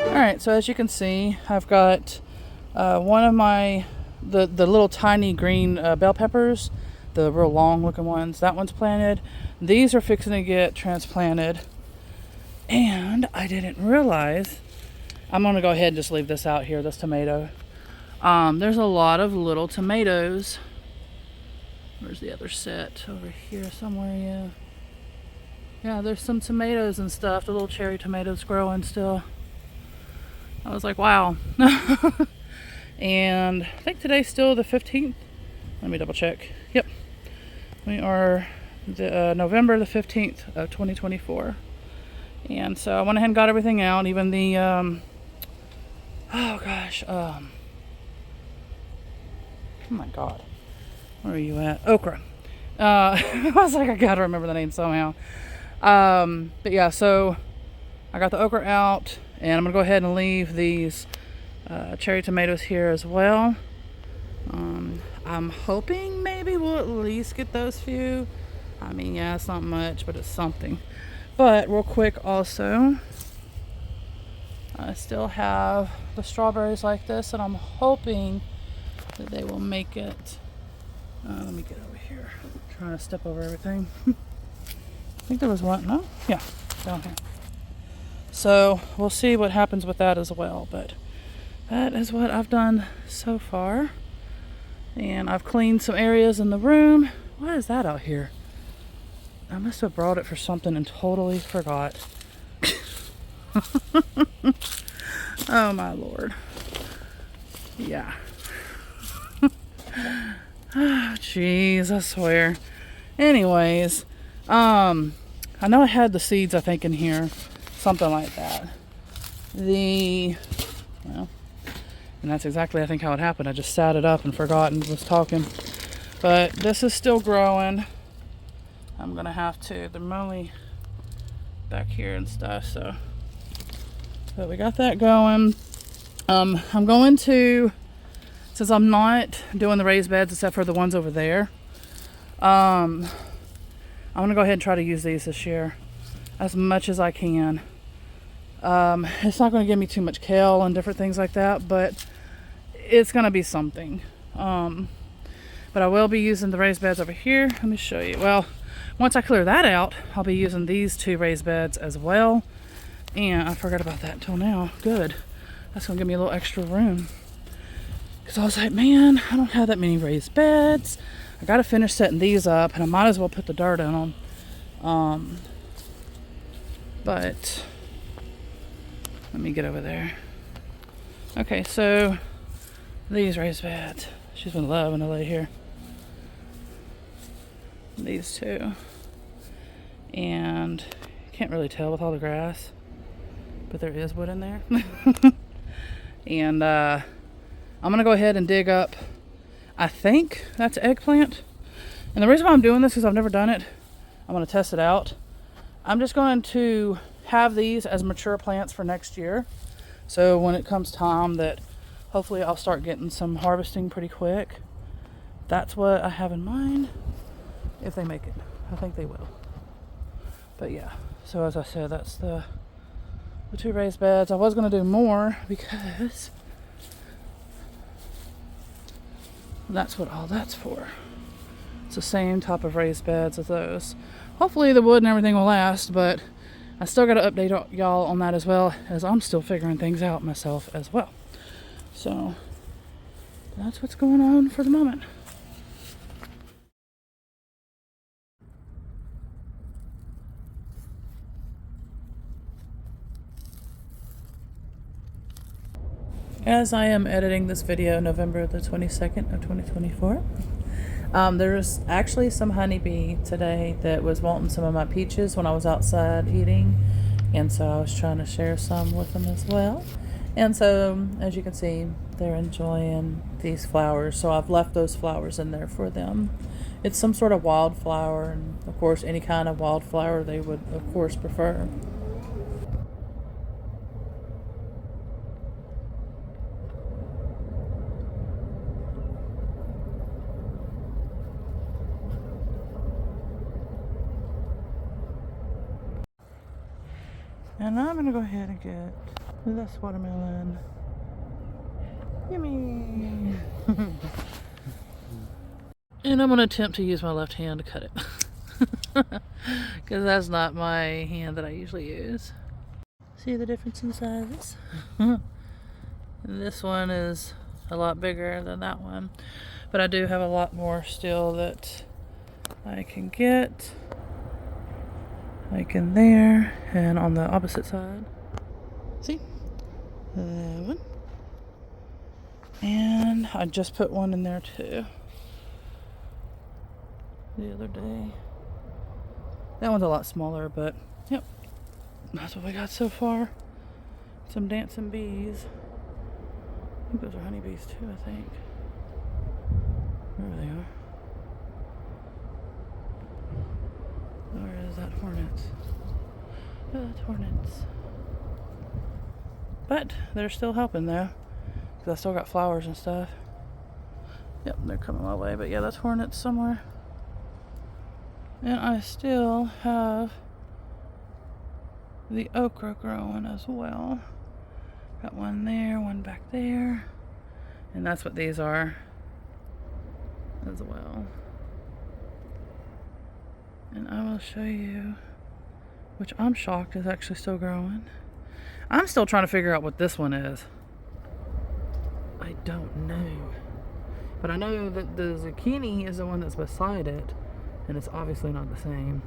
Alright, so as you can see, I've got one of the little tiny green bell peppers, the real long looking ones. That one's planted. These are fixing to get transplanted. And I didn't realize, I'm going to go ahead and just leave this out here, this tomato. There's a lot of little tomatoes. Where's the other set? Over here somewhere, yeah. Yeah, there's some tomatoes and stuff, the little cherry tomatoes growing still. I was like, wow. And I think today's still the 15th. Let me double check. Yep. We are November the 15th of 2024. And so I went ahead and got everything out. Even the, oh gosh. Oh my God. Where are you at? Okra. I was like, I gotta remember the name somehow. But yeah, so I got the okra out. And I'm going to go ahead and leave these cherry tomatoes here as well. I'm hoping maybe we'll at least get those few. I mean, yeah, it's not much, but it's something. But real quick also, I still have the strawberries like this, and I'm hoping that they will make it. Let me get over here. I'm trying to step over everything. I think there was one. No? Yeah, down here. So we'll see what happens with that as well, but that is what I've done so far. And I've cleaned some areas in the room. What is that out here? I must have brought it for something and totally forgot. Oh my Lord. Yeah. Oh jeez, I swear. Anyways, I know I had the seeds, I think, in here. Something like that. Well, and that's exactly, I think, how it happened. I just sat it up and forgot and was talking. But this is still growing. I'm going to have to, they're only back here and stuff, so. But we got that going. I'm going to, since I'm not doing the raised beds except for the ones over there, I'm going to go ahead and try to use these this year as much as I can. It's not going to give me too much kale and different things like that, but it's going to be something. But I will be using the raised beds over here. Let me show you. Well, once I clear that out, I'll be using these two raised beds as well. And I forgot about that until now. Good. That's going to give me a little extra room. Because I was like, man, I don't have that many raised beds. I got to finish setting these up, and I might as well put the dirt in them. But let me get over there. Okay, so these raised beds. She's been loving to lay here. These two. And you can't really tell with all the grass, but there is wood in there. And I'm going to go ahead and dig up, I think that's eggplant. And the reason why I'm doing this is I've never done it. I'm going to test it out. I'm just going to have these as mature plants for next year. So when it comes time that hopefully I'll start getting some harvesting pretty quick. That's what I have in mind. If they make it. I think they will. But yeah. So as I said, that's the two raised beds. I was going to do more because that's what all that's for. It's the same type of raised beds as those. Hopefully the wood and everything will last, but I still got to update y'all on that as well, as I'm still figuring things out myself as well. So that's what's going on for the moment. As I am editing this video November the 22nd of 2024, there's actually some honeybee today that was wanting some of my peaches when I was outside eating, and so I was trying to share some with them as well. And so as you can see, they're enjoying these flowers, so I've left those flowers in there for them. It's some sort of wildflower, and of course any kind of wildflower they would of course prefer. And I'm gonna go ahead and get this watermelon. Yummy! And I'm gonna attempt to use my left hand to cut it. Because that's not my hand that I usually use. See the difference in sizes? This one is a lot bigger than that one. But I do have a lot more still that I can get. Like in there and on the opposite side. See? That one. And I just put one in there too. The other day. That one's a lot smaller, but yep. That's what we got so far. Some dancing bees. I think those are honeybees too, I think. There they are. Or is that hornets? Oh, that's hornets. But they're still helping though. Because I still got flowers and stuff. Yep, they're coming my way. But yeah, that's hornets somewhere. And I still have the okra growing as well. Got one there, one back there. And that's what these are as well. And I will show you, which I'm shocked is actually still growing. I'm still trying to figure out what this one is. I don't know. But I know that the zucchini is the one that's beside it, and it's obviously not the same.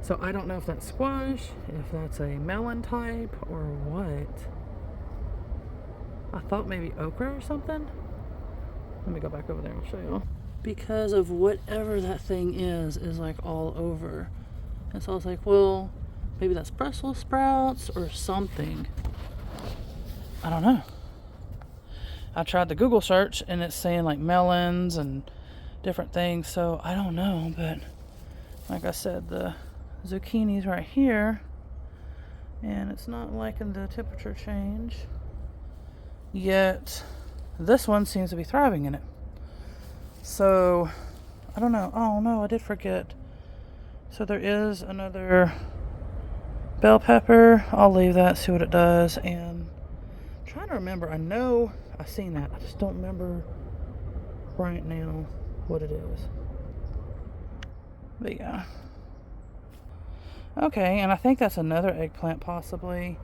So I don't know if that's squash, if that's a melon type, or what. I thought maybe okra or something. Let me go back over there and show you. Because of whatever that thing is like all over. And so I was like, well, maybe that's Brussels sprouts or something. I don't know. I tried the Google search and it's saying like melons and different things, so I don't know. But like I said, the zucchini's right here, and it's not liking the temperature change. Yet this one seems to be thriving in it. So I don't know. Oh no, I did forget. So there is another bell pepper. I'll leave that, see what it does. And I'm trying to remember. I know I've seen that. I just don't remember right now what it is. But yeah. Okay, and I think that's another eggplant possibly,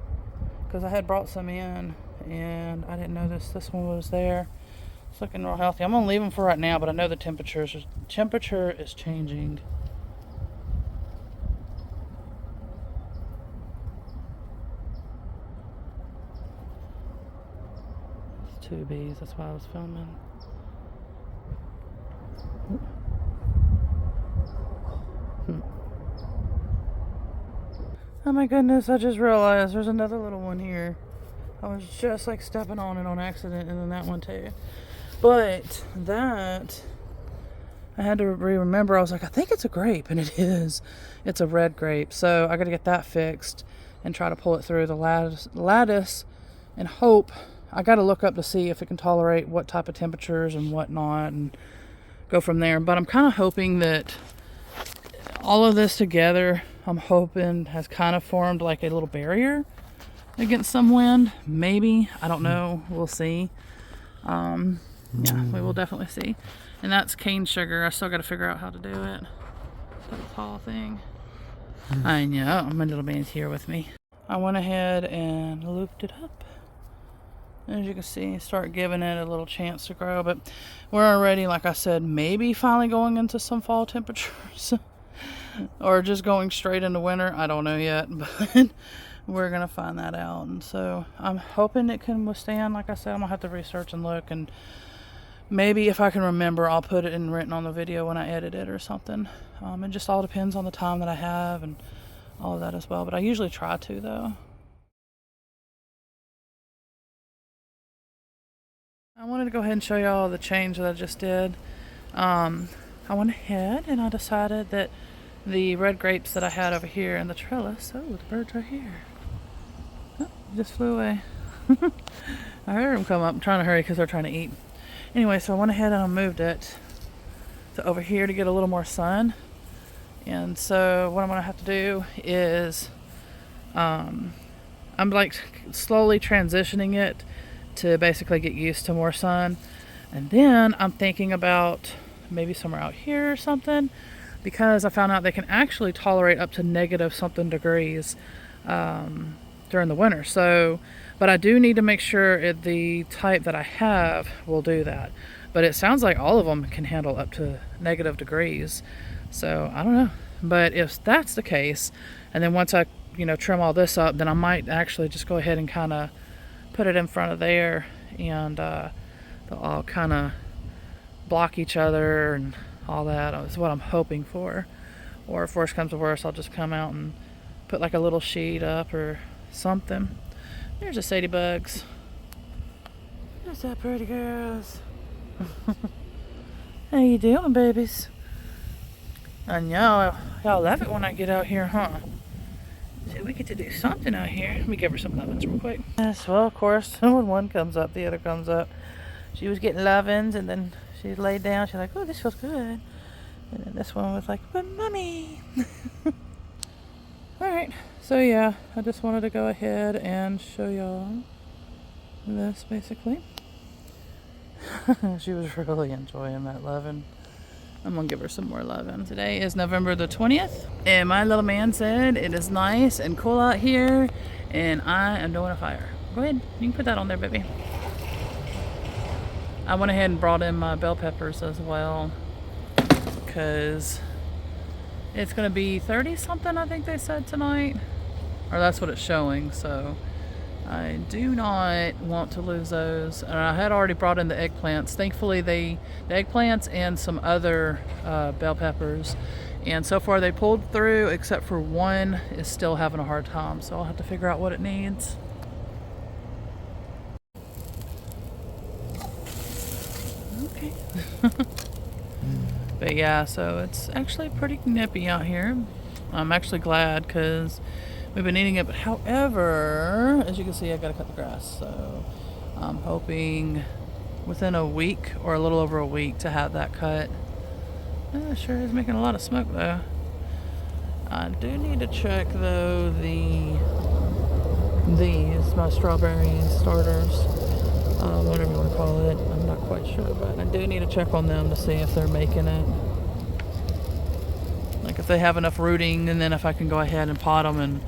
because I had brought some in and I didn't notice this one was there. It's looking real healthy. I'm gonna leave them for right now, but I know the temperature is changing. It's 2 bees, that's why I was filming. Oh my goodness, I just realized there's another little one here. I was just like stepping on it on accident, and then that one too. But that, I had to remember, I was like, I think it's a grape, and it is. It's a red grape. So I got to get that fixed and try to pull it through the lattice and hope. I got to look up to see if it can tolerate what type of temperatures and whatnot and go from there. But I'm kind of hoping that all of this together, I'm hoping has kind of formed like a little barrier against some wind. Maybe. I don't know. We'll see. Yeah, we will definitely see. And that's cane sugar. I still got to figure out how to do it. That tall thing. I know. My little man's here with me. I went ahead and looped it up. As you can see, start giving it a little chance to grow. But we're already, like I said, maybe finally going into some fall temperatures. Or just going straight into winter. I don't know yet. But we're going to find that out. And so I'm hoping it can withstand. Like I said, I'm going to have to research and look. And maybe if I can remember, I'll put it in written on the video when I edit it or something. It just all depends on the time that I have and all of that as well. But I usually try to, though. I wanted to go ahead and show y'all the change that I just did. I went ahead and I decided that the red grapes that I had over here in the trellis. Oh, the bird's right here. Oh, just flew away. I heard them come up. I'm trying to hurry because they're trying to eat. Anyway, so I went ahead and I moved it to over here to get a little more sun. And so what I'm going to have to do is I'm like slowly transitioning it to basically get used to more sun. And then I'm thinking about maybe somewhere out here or something, because I found out they can actually tolerate up to negative something degrees during the winter. So, but I do need to make sure the type that I have will do that. But it sounds like all of them can handle up to negative degrees. So I don't know. But if that's the case, and then once I, trim all this up, then I might actually just go ahead and kind of put it in front of there, and they'll all kind of block each other and all that is what I'm hoping for. Or if worse comes to worse, I'll just come out and put like a little sheet up or something. There's the sadybugs. There's that pretty girls. How you doing, babies? I know, y'all love it when I get out here, huh? So we get to do something out here. Let me give her some lovin's real quick. Yes, well, of course, when one comes up, the other comes up. She was getting lovin's, and then she laid down. She's like, oh, this feels good. And then this one was like, but mommy. Alright, so yeah, I just wanted to go ahead and show y'all this, basically. She was really enjoying that lovin'. I'm gonna give her some more lovin'. Today is November the 20th, and my little man said it is nice and cool out here, and I am doing a fire. Go ahead, you can put that on there, baby. I went ahead and brought in my bell peppers as well, because it's going to be 30 something, I think they said tonight, or that's what it's showing. So I do not want to lose those. And I had already brought in the eggplants. Thankfully, the eggplants and some other bell peppers, and so far they pulled through, except for one is still having a hard time. So I'll have to figure out what it needs. Okay. But yeah, so it's actually pretty nippy out here. I'm actually glad, because we've been eating it. But however, as you can see, I gotta cut the grass. So I'm hoping within a week or a little over a week to have that cut. Sure is making a lot of smoke though. I do need to check though these, my strawberry starters. Whatever you want to call it. I'm not quite sure, but I do need to check on them to see if they're making it. Like if they have enough rooting, and then if I can go ahead and pot them and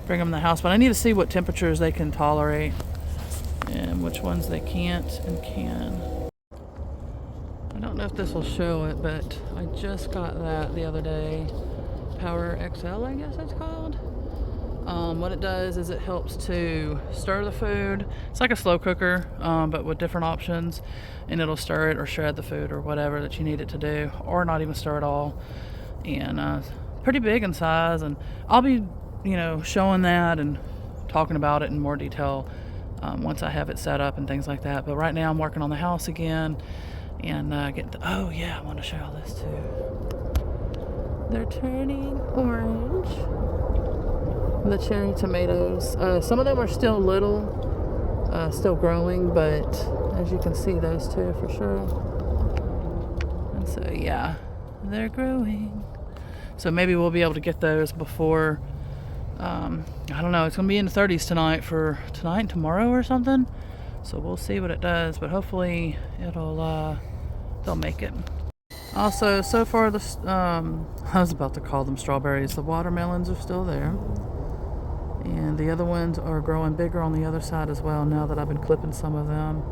bring them in the house. But I need to see what temperatures they can tolerate and which ones they can't and can. I don't know if this will show it, but I just got that the other day. Power XL, I guess it's called. What it does is it helps to stir the food. It's like a slow cooker, but with different options, and it'll stir it or shred the food or whatever that you need it to do, or not even stir at all. And pretty big in size, and I'll be showing that and talking about it in more detail once I have it set up and things like that. But right now I'm working on the house again, and oh yeah, I want to show y'all this too. They're turning orange. The cherry tomatoes. Some of them are still little, still growing, but as you can see, those two for sure. And so yeah, they're growing. So maybe we'll be able to get those before, I don't know, it's gonna be in the 30s tonight and tomorrow or something. So we'll see what it does, but hopefully they'll make it. Also, so far I was about to call them strawberries. The watermelons are still there. And the other ones are growing bigger on the other side as well, now that I've been clipping some of them.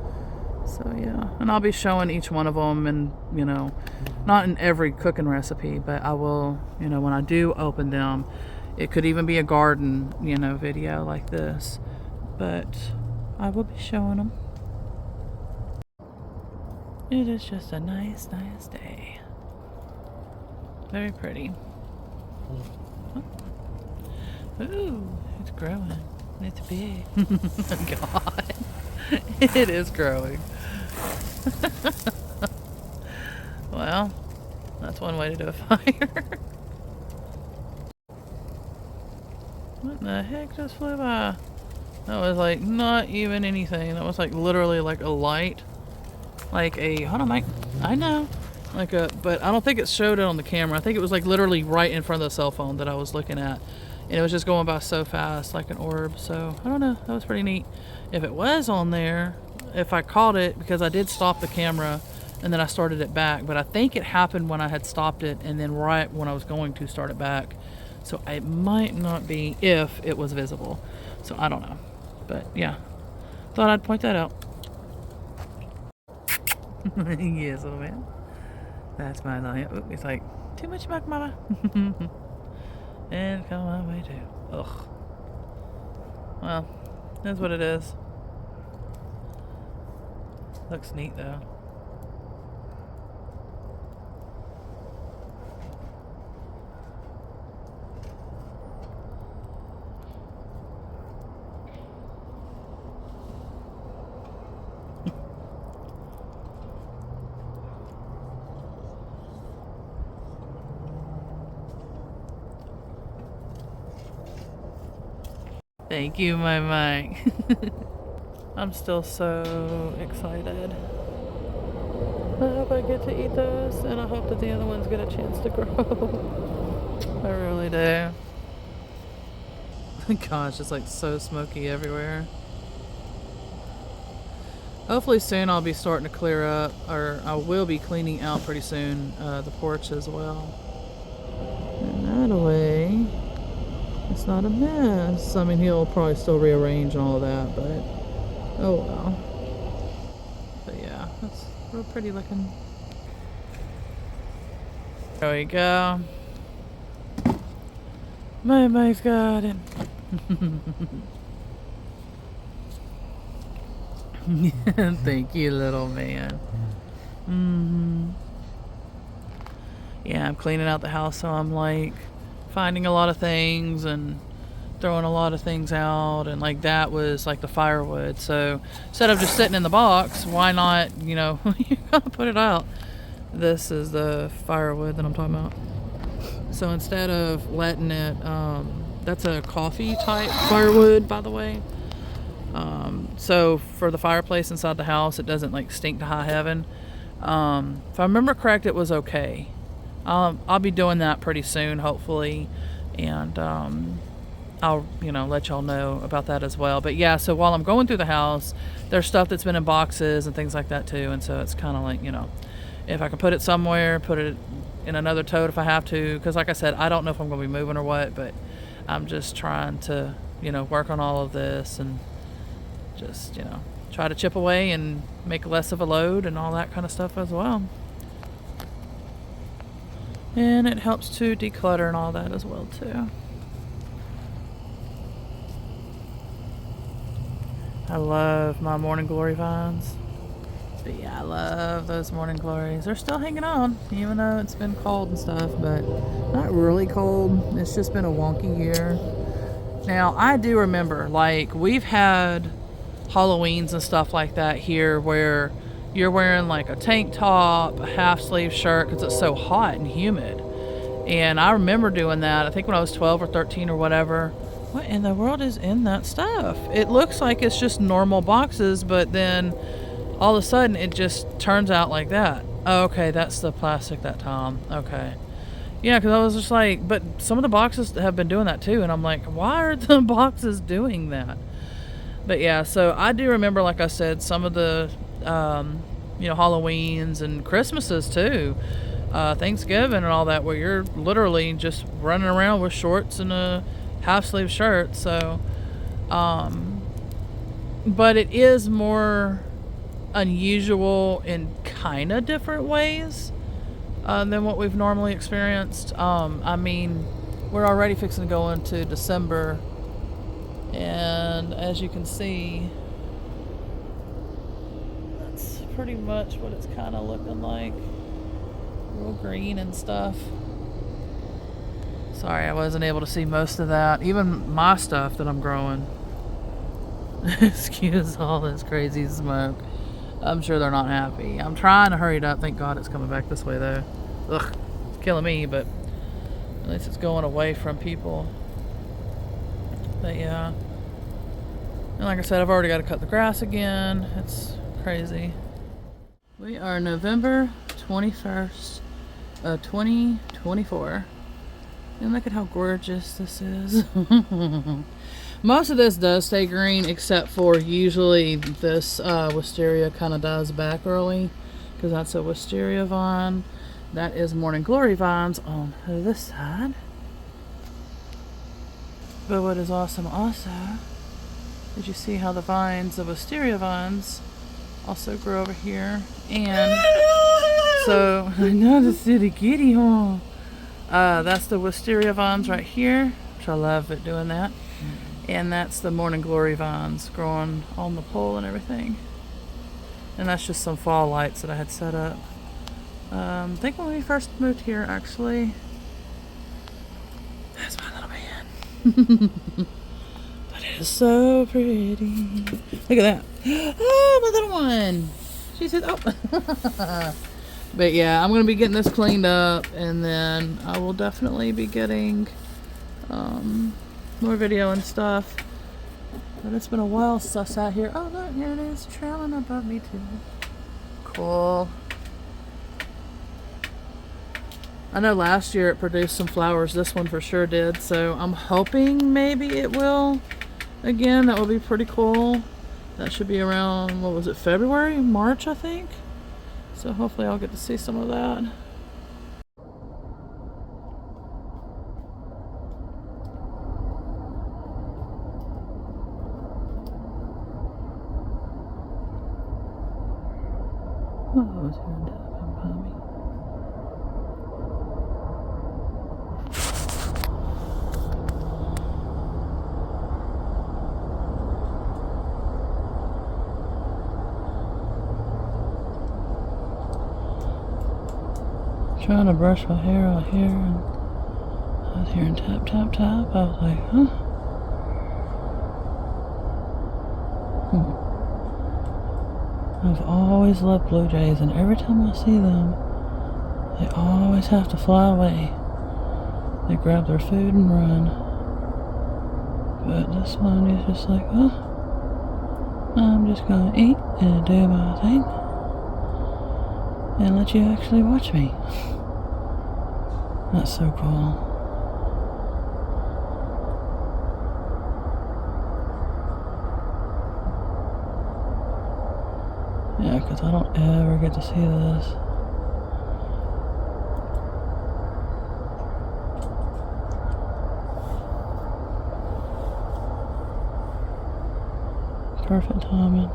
So yeah, and I'll be showing each one of them, and not in every cooking recipe, but I will, when I do open them. It could even be a garden, video like this, but I will be showing them. It is just a nice, nice day. Very pretty. Ooh, it's growing. It's big. God. It is growing. Well, that's one way to do a fire. What the heck just flew by? That was like not even anything. That was like literally like a light. Like a, hold on, Mike. I know. But I don't think it showed it on the camera. I think it was like literally right in front of the cell phone that I was looking at. and it was just going by so fast, like an orb. So I don't know, that was pretty neat. If it was on there, if I caught it, because I did stop the camera and then I started it back, but I think it happened when I had stopped it and then right when I was going to start it back. So it might not be if it was visible. So I don't know. But yeah, thought I'd point that out. Yes, little man. That's my little. Oop, it's like, too much milk, mama. And come my way too. Ugh. Well, that's what it is. Looks neat though. Thank you, my Mike. I'm still so excited. I hope I get to eat those, and I hope that the other ones get a chance to grow. I really do. Gosh, it's like so smoky everywhere. Hopefully soon I'll be starting to clear up, or I will be cleaning out pretty soon the porch as well. And that way, it's not a mess. I mean, he'll probably still rearrange and all of that, but oh well. But yeah, that's real pretty looking. There we go. My Mike's got it. Thank you, little man. Yeah, I'm cleaning out the house, so I'm like finding a lot of things and throwing a lot of things out, and like that was like the firewood. So instead of just sitting in the box, why not, you know, you gotta put it out. This is the firewood that I'm talking about. So instead of letting it, that's a coffee type firewood, by the way. So for the fireplace inside the house, it doesn't like stink to high heaven. If I remember correct, it was okay. I'll be doing that pretty soon, hopefully, and I'll, you know, let y'all know about that as well. But yeah, so while I'm going through the house, there's stuff that's been in boxes and things like that too, and so it's kind of like, you know, if I can put it somewhere, put it in another tote if I have to, because like I said, I don't know if I'm going to be moving or what, but I'm just trying to, you know, work on all of this and just, you know, try to chip away and make less of a load and all that kind of stuff as well. And it helps to declutter and all that as well too. I love my morning glory vines. But yeah, I love those morning glories. They're still hanging on, even though it's been cold and stuff, but not really cold. It's just been a wonky year. Now, I do remember, like, we've had Halloweens and stuff like that here where you're wearing like a tank top, a half sleeve shirt, because it's so hot and humid. And I remember doing that, I think when I was 12 or 13 or whatever. What in the world is in that stuff? It looks like it's just normal boxes, but then all of a sudden it just turns out like that. Oh, okay, that's the plastic that time. Okay. Yeah, because I was just like, but some of the boxes have been doing that too, and I'm like, why are the boxes doing that? But yeah, so I do remember, like I said, some of the you know, Halloweens and Christmases too, Thanksgiving and all that, where you're literally just running around with shorts and a half sleeve shirt. So but it is more unusual in kind of different ways than what we've normally experienced. I mean, we're already fixing to go into December, and as you can see, that's pretty much what it's kind of looking like. Real green and stuff. Sorry, I wasn't able to see most of that. Even my stuff that I'm growing. Excuse all this crazy smoke. I'm sure they're not happy. I'm trying to hurry it up. Thank God it's coming back this way though. Ugh, it's killing me, but at least it's going away from people. But yeah. And like I said, I've already got to cut the grass again. It's crazy. We are November 21st, 2024. And look at how gorgeous this is. Most of this does stay green, except for usually this wisteria kind of dies back early, because that's a wisteria vine. That is morning glory vines on this side. But what is awesome also is you see how the vines, the wisteria vines, also grow over here. And so, I know the city kitty, huh? That's the wisteria vines right here, which I love it doing that. And that's the morning glory vines growing on the pole and everything. And that's just some fall lights that I had set up. I think when we first moved here, actually, that's my little man. But it is so pretty. Look at that. Oh, my little one. She said, oh. But yeah, I'm going to be getting this cleaned up, and then I will definitely be getting more video and stuff. But it's been a while since I sat here. Oh, look, here it is, trailing above me too. Cool. I know last year it produced some flowers. This one for sure did. So I'm hoping maybe it will again. That would be pretty cool. That should be around, what was it, February, March, I think. So hopefully I'll get to see some of that. Oh, I was hearing that behind me. Trying to brush my hair out here, and I was hearing tap, tap, tap. I was like, huh? I've always loved blue jays, and every time I see them, they always have to fly away. They grab their food and run. But this one is just like, oh, I'm just gonna eat and do my thing and let you actually watch me. That's so cool. Yeah, because I don't ever get to see this. Perfect timing.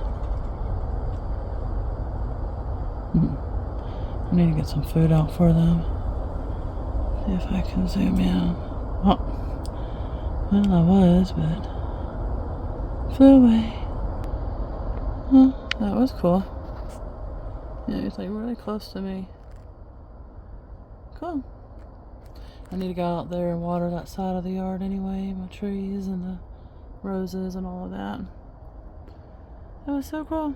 I need to get some food out for them. See if I can zoom in. Oh, well, I was, but flew away. Oh, that was cool. Yeah, he's like really close to me. Cool. I need to go out there and water that side of the yard anyway, my trees and the roses and all of that. That was so cool.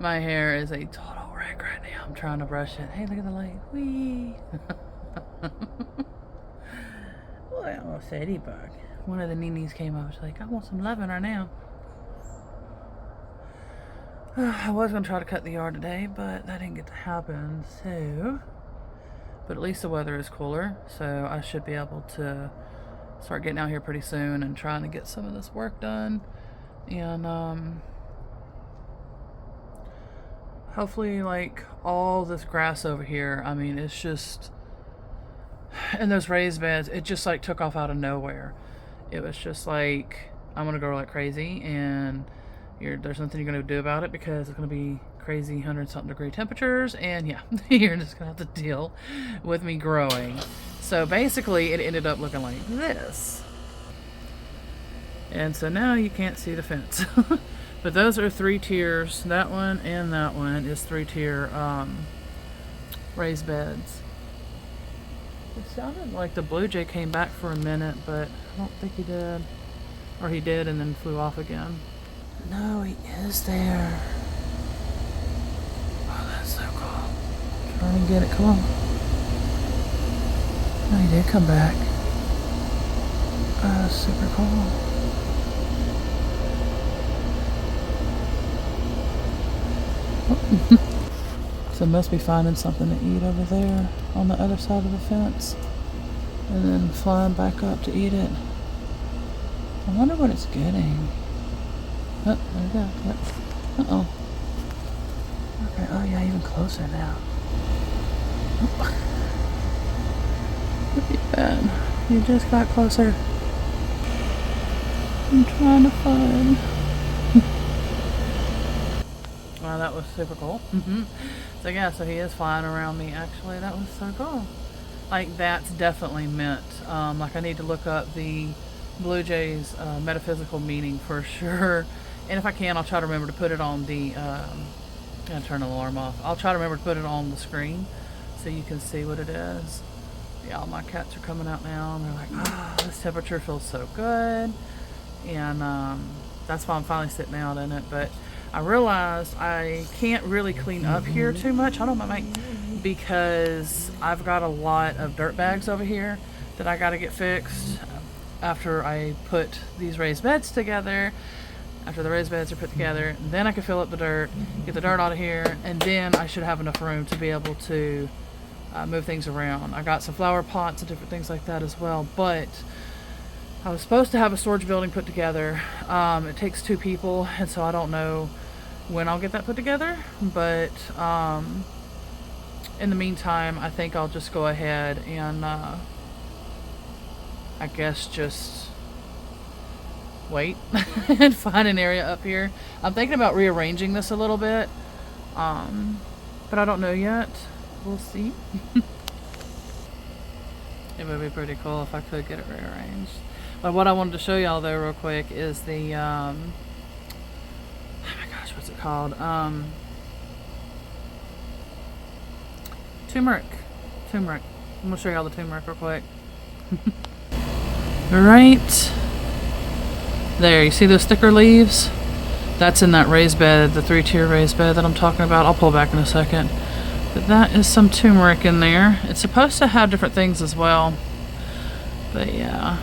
My hair is a total wreck right now. I'm trying to brush it. Hey, look at the light. Whee! Boy, I almost said bug. One of the Ninis came up. She's like, I want some loving right now. I was going to try to cut the yard today, but that didn't get to happen, so... But at least the weather is cooler, so I should be able to start getting out here pretty soon and trying to get some of this work done. And, hopefully, like, all this grass over here, I mean, it's just... And those raised beds, it just, like, took off out of nowhere. It was just like, I'm going to grow like crazy, and... there's nothing you're going to do about it because it's going to be crazy 100-something degree temperatures, and yeah, you're just going to have to deal with me growing. So basically, it ended up looking like this. And so now you can't see the fence. But those are 3 tiers. That one and that one is 3-tier raised beds. It sounded like the blue jay came back for a minute, but I don't think he did. Or he did and then flew off again. No, he is there. Oh, that's so cool. Trying to get it. Come on. Oh, he did come back. Oh, that's super cool. So it must be finding something to eat over there on the other side of the fence. And then flying back up to eat it. I wonder what it's getting. Oh, there we go. Yep. Uh-oh. Okay, oh yeah, even closer now. Look at that. You just got closer. I'm trying to find. Wow, that was super cool. So yeah, so he is flying around me actually. That was so cool. Like that's definitely meant. Like I need to look up the Blue Jays metaphysical meaning for sure. And if I can, I'll try to remember to put it on the, I'm gonna turn the alarm off. I'll try to remember to put it on the screen so you can see what it is. Yeah, all my cats are coming out now and they're like, oh, this temperature feels so good. And that's why I'm finally sitting out in it. But I realized I can't really clean up here too much. I don't know, because I've got a lot of dirt bags over here that I gotta get fixed after I put these raised beds together. After the raised beds are put together, then I can fill up the dirt, get the dirt out of here, and then I should have enough room to be able to move things around. I got some flower pots and different things like that as well, but I was supposed to have a storage building put together. It takes 2 people, and so I don't know when I'll get that put together, but in the meantime, I think I'll just go ahead and I guess just wait and find an area up here. I'm thinking about rearranging this a little bit, but I don't know yet. We'll see. It would be pretty cool if I could get it rearranged. But what I wanted to show y'all though real quick is the oh my gosh, what's it called? Turmeric. I'm gonna show y'all the turmeric real quick. Right there, you see those thicker leaves? That's in that raised bed, the 3-tier raised bed that I'm talking about. I'll pull back in a second. But that is some turmeric in there. It's supposed to have different things as well. But yeah.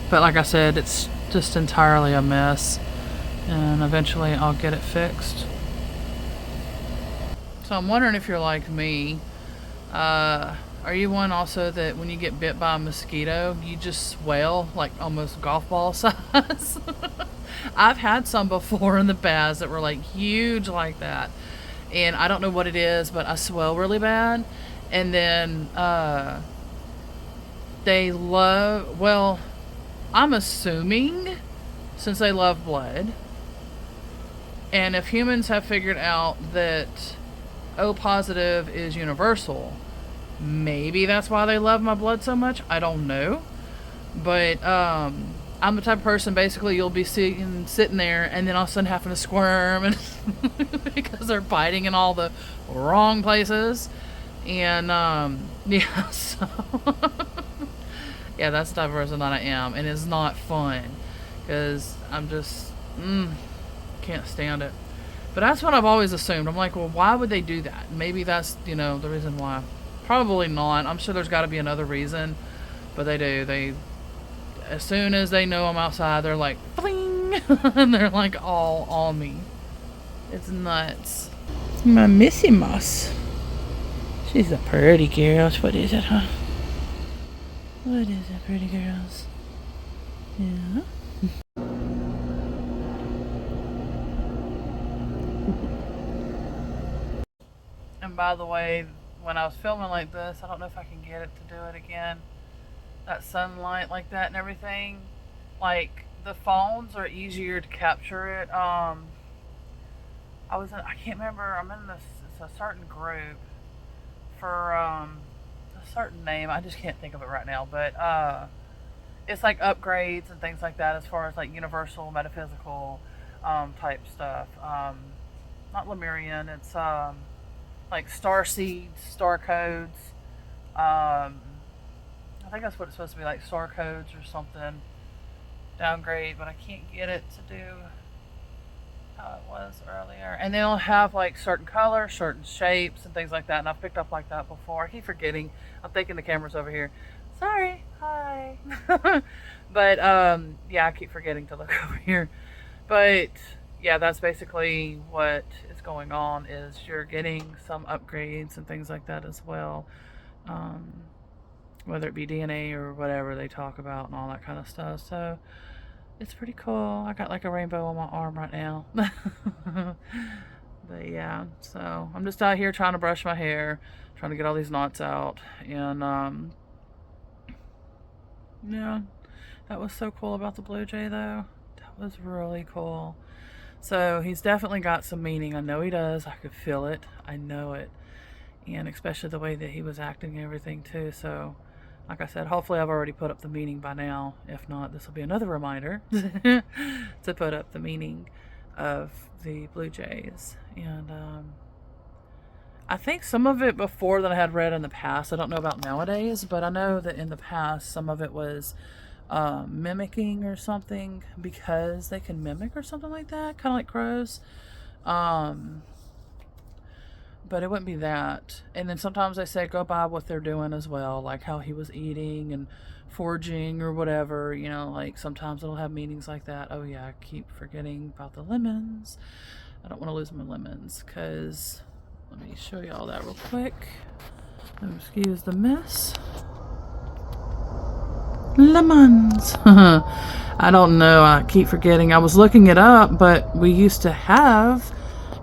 But like I said, it's just entirely a mess. And eventually I'll get it fixed. So I'm wondering if you're like me. Are you one also that when you get bit by a mosquito, you just swell like almost golf ball size? I've had some before in the past that were like huge like that. And I don't know what it is, but I swell really bad. And then they love, well, I'm assuming since they love blood. And if humans have figured out that O positive is universal, maybe that's why they love my blood so much. I don't know. But I'm the type of person, basically, you'll be sitting there and then all of a sudden having to squirm and because they're biting in all the wrong places. And yeah, so yeah, that's the type of person that I am. And it's not fun because I'm just can't stand it. But that's what I've always assumed. I'm like, well, why would they do that? Maybe that's, the reason why. Probably not. I'm sure there's got to be another reason. But they do. They, as soon as they know I'm outside, they're like, bling! And they're like all on me. It's nuts. My Missy Mouse. She's a pretty girl. What is it, huh? What is it, pretty girls? Yeah. And by the way, when I was filming like this, I don't know if I can get it to do it again. That sunlight like that and everything. Like, the phones are easier to capture it. I can't remember, I'm in it's a certain group for a certain name. I just can't think of it right now. But it's like upgrades and things like that as far as like universal, metaphysical type stuff. Not Lemurian, it's like star seeds, star codes. I think that's what it's supposed to be, like star codes or something. Downgrade, but I can't get it to do how it was earlier. And they'll have like certain colors, certain shapes, and things like that. And I've picked up like that before. I keep forgetting. I'm thinking the camera's over here. Sorry. Hi. But yeah, I keep forgetting to look over here. But yeah, that's basically what it's going on is you're getting some upgrades and things like that as well. Whether it be DNA or whatever they talk about and all that kind of stuff. So it's pretty cool. I got like a rainbow on my arm right now. But yeah, so I'm just out here trying to brush my hair, trying to get all these knots out. And yeah, that was so cool about the blue jay though. That was really cool. So he's definitely got some meaning. I know he does. I could feel it. I know it. And especially the way that he was acting and everything too. So like I said, hopefully I've already put up the meaning by now. If not, this will be another reminder to put up the meaning of the blue jays. And I think some of it before that I had read in the past, I don't know about nowadays, but I know that in the past some of it was mimicking or something, because they can mimic or something like that, kind of like crows. But it wouldn't be that. And then sometimes they say go by what they're doing as well, like how he was eating and foraging or whatever, you know, like sometimes it'll have meanings like that. Oh yeah, I keep forgetting about the lemons. I don't want to lose my lemons, because let me show you all that real quick. Excuse the mess. Lemons. I don't know, I keep forgetting. I was looking it up, but we used to have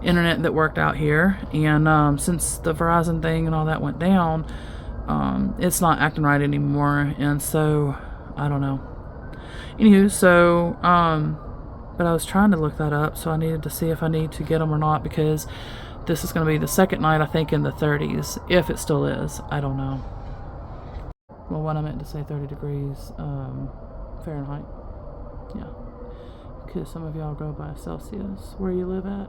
internet that worked out here, and since the Verizon thing and all that went down, it's not acting right anymore, and so I don't know. Anywho, so but I was trying to look that up, so I needed to see if I need to get them or not, because this is going to be the second night, I think, in the 30s, if it still is. I don't know. Well, what I meant to say, 30 degrees Fahrenheit. Yeah, because some of y'all go by Celsius where you live at.